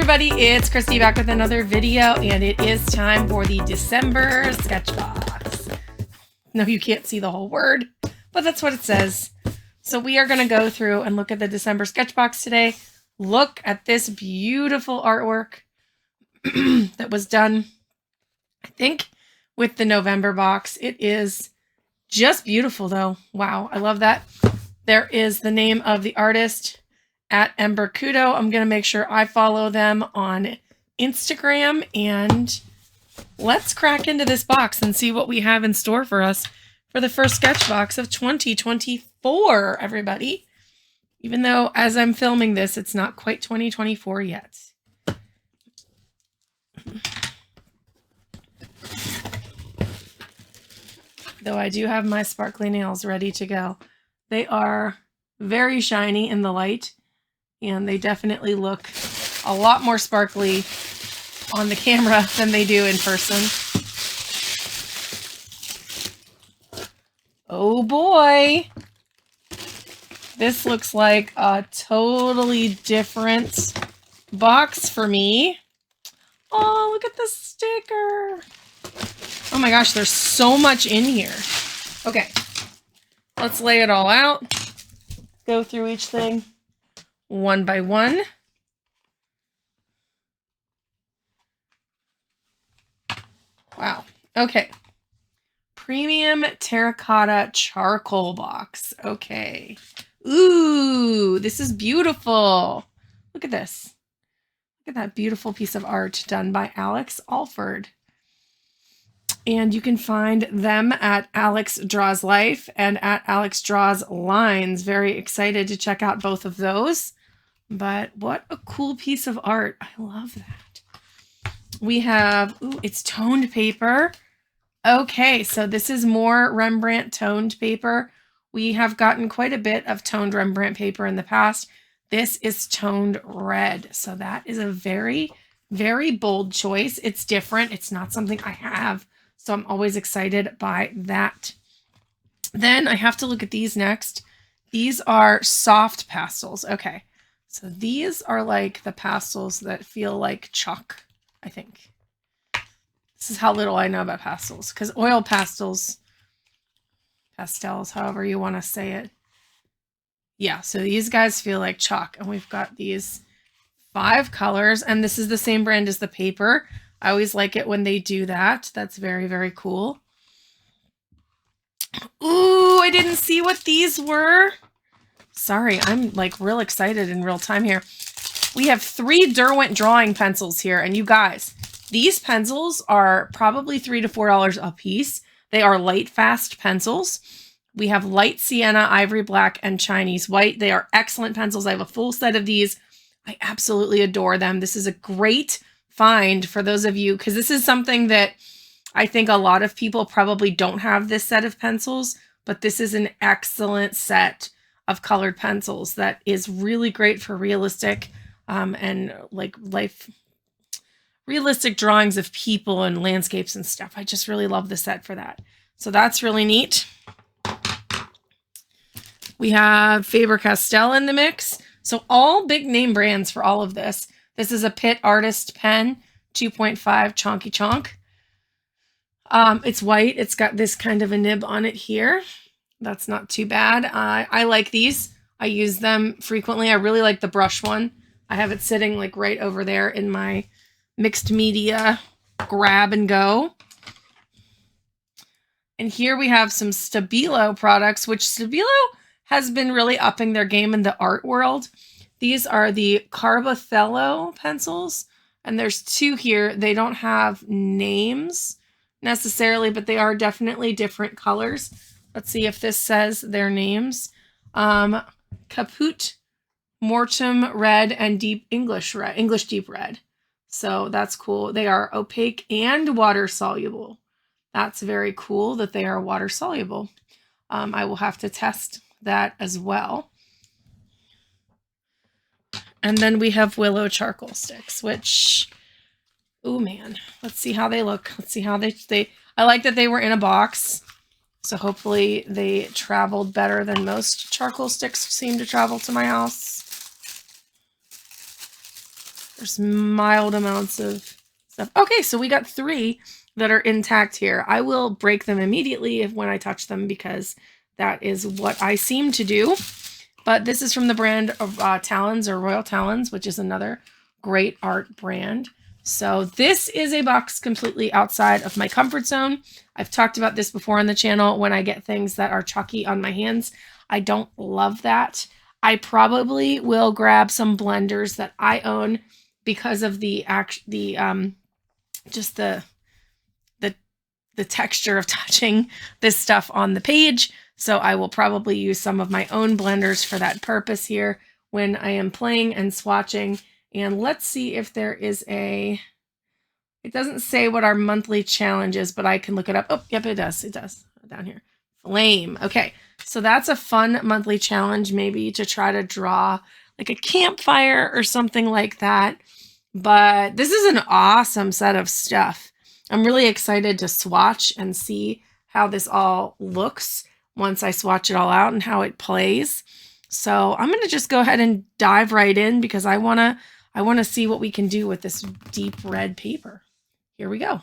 everybody, it's Christy back with another video, and it is time for the December Sketchbox. No, you can't see the whole word, but that's what it says. So we are going to go through and look at the December Sketchbox today. Look at this beautiful artwork that was done, I think, with the November box. It is just beautiful, though. Wow, I love that. There is the name of the artist at Ember Kudo. I'm going to make sure I follow them on Instagram, and let's crack into this box and see what we have in store for us for the first Sketchbox of 2024, everybody. Even though as I'm filming this, it's not quite 2024 yet. Though I do have my sparkly nails ready to go. They are very shiny in the light, and they definitely look a lot more sparkly on the camera than they do in person. Oh boy! This looks like a totally different box for me. Oh, look at the sticker! Oh my gosh, there's so much in here. Okay, let's lay it all out. Go through each thing one by one. Wow. Okay. Premium terracotta charcoal box. Okay. Ooh, this is beautiful. Look at this. Look at that beautiful piece of art done by Alex Alford. And you can find them at Alex Draws Life and at Alex Draws Lines. Very excited to check out both of those. But what a cool piece of art. I love that. We have, ooh, it's toned paper. Okay, so this is more Rembrandt toned paper. We have gotten quite a bit of toned Rembrandt paper in the past. This is toned red. So that is a very, very bold choice. It's different. It's not something I have. So I'm always excited by that. Then I have to look at these next. These are soft pastels. Okay. So these are like the pastels that feel like chalk, I think. This is how little I know about pastels, because oil pastels, however you want to say it. Yeah, so these guys feel like chalk, and we've got these 5 colors, and this is the same brand as the paper. I always like it when they do that. That's very, very cool. Ooh, I didn't see what these were. Sorry, I'm like real excited in real time here. We have 3 Derwent drawing pencils here, and you guys, these pencils are probably $3 to $4 a piece. They are light fast pencils. We have light sienna, ivory black, and Chinese white. They are excellent pencils. I have a full set of these. I absolutely adore them. This is a great find for those of you, because this is something that I think a lot of people probably don't have, this set of pencils, but this is an excellent set of colored pencils that is really great for realistic and like realistic drawings of people and landscapes and stuff. I just really love the set for that. So that's really neat. We have Faber-Castell in the mix. So all big name brands for all of this. This is a Pitt Artist pen, 2.5 Chonky Chonk. It's white. It's got this kind of a nib on it here. That's not too bad. I like these. I use them frequently. I really like the brush one. I have it sitting like right over there in my mixed media grab and go. And here we have some Stabilo products, which Stabilo has been really upping their game in the art world. These are the Carbothello pencils, and there's 2 here. They don't have names necessarily, but they are definitely different colors. Let's see if this says their names. Caput, Mortem Red, and Deep English Red, English Deep Red. So that's cool. They are opaque and water soluble. That's very cool that they are water soluble. I will have to test that as well. And then we have Willow charcoal sticks, which, oh man, let's see how they look. Let's see how they I like that they were in a box. So hopefully they traveled better than most charcoal sticks seem to travel to my house. There's mild amounts of stuff. Okay, so we got 3 that are intact here. I will break them immediately when I touch them because that is what I seem to do. But this is from the brand of Talons or Royal Talons, which is another great art brand. So this is a box completely outside of my comfort zone. I've talked about this before on the channel. When I get things that are chalky on my hands, I don't love that. I probably will grab some blenders that I own because of the texture of touching this stuff on the page. So I will probably use some of my own blenders for that purpose here when I am playing and swatching. And let's see if there is it doesn't say what our monthly challenge is, but I can look it up. Oh, yep, it does. It does down here. Flame. Okay. So that's a fun monthly challenge, maybe to try to draw like a campfire or something like that. But this is an awesome set of stuff. I'm really excited to swatch and see how this all looks once I swatch it all out and how it plays. So I'm going to just go ahead and dive right in because I want to see what we can do with this deep red paper. Here we go.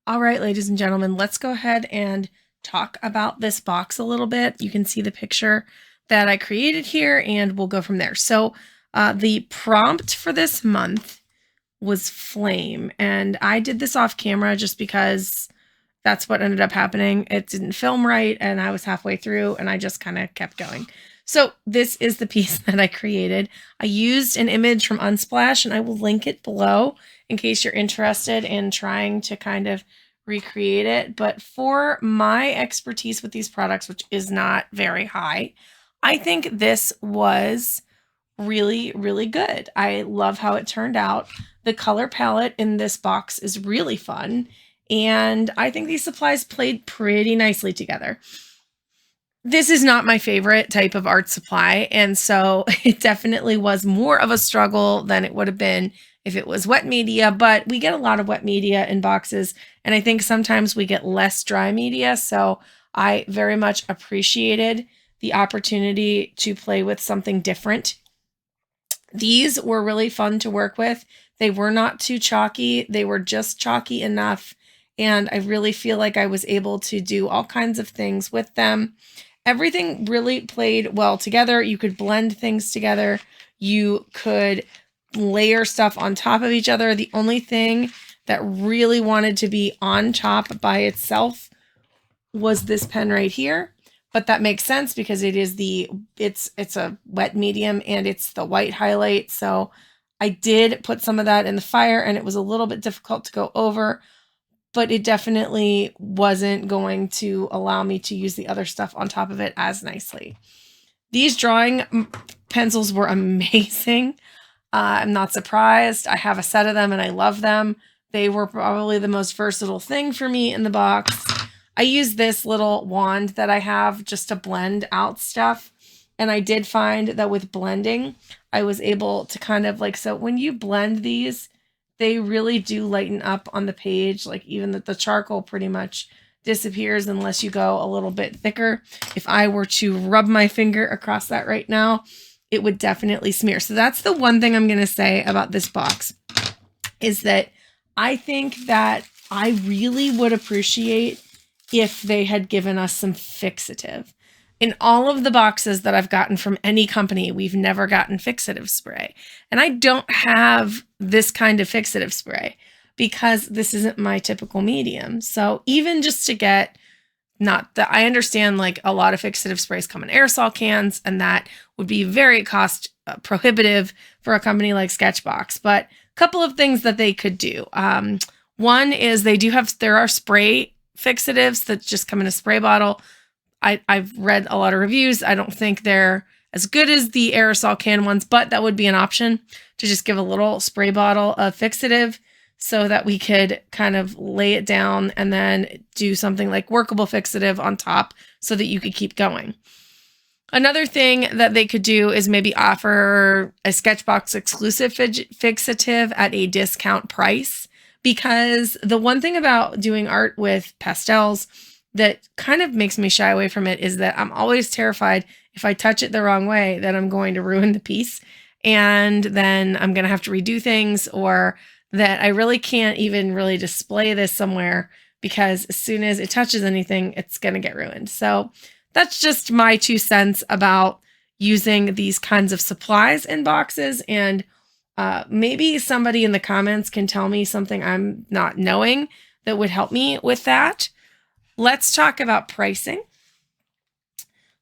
All right, ladies and gentlemen, let's go ahead and talk about this box a little bit. You can see the picture that I created here and we'll go from there. So the prompt for this month was flame, and I did this off camera just because that's what ended up happening. It didn't film right and I was halfway through and I just kind of kept going. So this is the piece that I created. I used an image from Unsplash and I will link it below in case you're interested in trying to kind of recreate it. But for my expertise with these products, which is not very high, I think this was really, really good. I love how it turned out. The color palette in this box is really fun. And I think these supplies played pretty nicely together. This is not my favorite type of art supply, and so it definitely was more of a struggle than it would have been if it was wet media, but we get a lot of wet media in boxes, and I think sometimes we get less dry media, so I very much appreciated the opportunity to play with something different. These were really fun to work with. They were not too chalky. They were just chalky enough, and I really feel like I was able to do all kinds of things with them. Everything really played well together. You could blend things together. You could layer stuff on top of each other. The only thing that really wanted to be on top by itself was this pen right here. But that makes sense because it is it's a wet medium and it's the white highlight. So I did put some of that in the fire and it was a little bit difficult to go over, but it definitely wasn't going to allow me to use the other stuff on top of it as nicely. These drawing pencils were amazing. I'm not surprised. I have a set of them and I love them. They were probably the most versatile thing for me in the box. I use this little wand that I have just to blend out stuff. And I did find that with blending, I was able to kind of like, so when you blend these they really do lighten up on the page. Like even the charcoal pretty much disappears unless you go a little bit thicker. If I were to rub my finger across that right now, it would definitely smear. So that's the one thing I'm going to say about this box, is that I think that I really would appreciate if they had given us some fixative. In all of the boxes that I've gotten from any company, we've never gotten fixative spray. And I don't have this kind of fixative spray because this isn't my typical medium. So even just to get, not that I understand, like a lot of fixative sprays come in aerosol cans, and that would be very cost prohibitive for a company like Sketchbox. But a couple of things that they could do. One is there are spray fixatives that just come in a spray bottle. I've read a lot of reviews. I don't think they're as good as the aerosol can ones, but that would be an option to just give a little spray bottle of fixative so that we could kind of lay it down and then do something like workable fixative on top so that you could keep going. Another thing that they could do is maybe offer a Sketchbox exclusive fixative at a discount price, because the one thing about doing art with pastels that kind of makes me shy away from it is that I'm always terrified if I touch it the wrong way that I'm going to ruin the piece, and then I'm going to have to redo things, or that I really can't even really display this somewhere because as soon as it touches anything, it's going to get ruined. So that's just my 2 cents about using these kinds of supplies in boxes. And maybe somebody in the comments can tell me something I'm not knowing that would help me with that. Let's talk about pricing.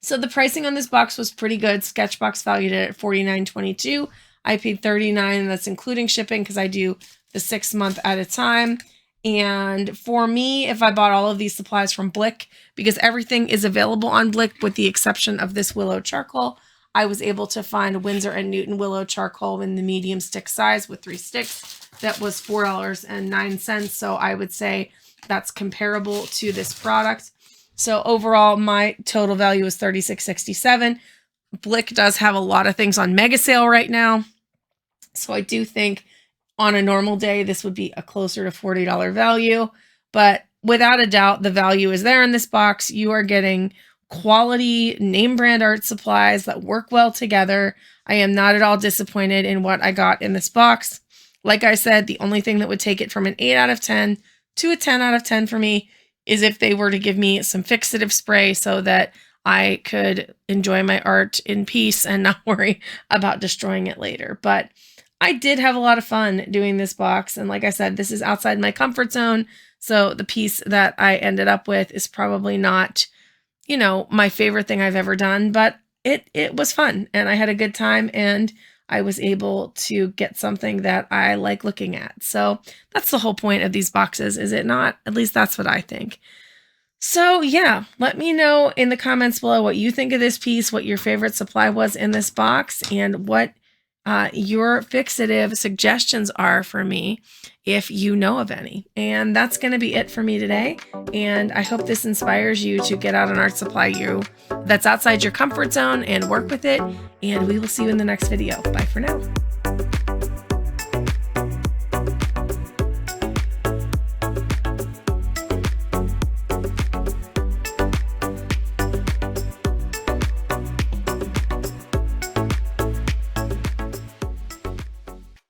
So the pricing on this box was pretty good. Sketchbox valued it at $49.22. I paid $39, and that's including shipping because I do the 6 month at a time. And for me, if I bought all of these supplies from Blick, because everything is available on Blick with the exception of this willow charcoal, I was able to find Winsor & Newton willow charcoal in the medium stick size with 3 sticks. That was $4.09. So I would say that's comparable to this product. So overall, my total value is $36.67. Blick does have a lot of things on mega sale right now. So I do think on a normal day, this would be a closer to $40 value. But without a doubt, the value is there in this box. You are getting quality name brand art supplies that work well together. I am not at all disappointed in what I got in this box. Like I said, the only thing that would take it from an 8 out of 10 to a 10 out of 10 for me is if they were to give me some fixative spray so that I could enjoy my art in peace and not worry about destroying it later. But I did have a lot of fun doing this box. And like I said, this is outside my comfort zone. So the piece that I ended up with is probably not, my favorite thing I've ever done, but it was fun and I had a good time, and I was able to get something that I like looking at. So that's the whole point of these boxes, is it not? At least that's what I think. So yeah, let me know in the comments below what you think of this piece, what your favorite supply was in this box, and what your fixative suggestions are for me if you know of any. And that's going to be it for me today. And I hope this inspires you to get out an art supply that's outside your comfort zone and work with it. And we will see you in the next video. Bye for now.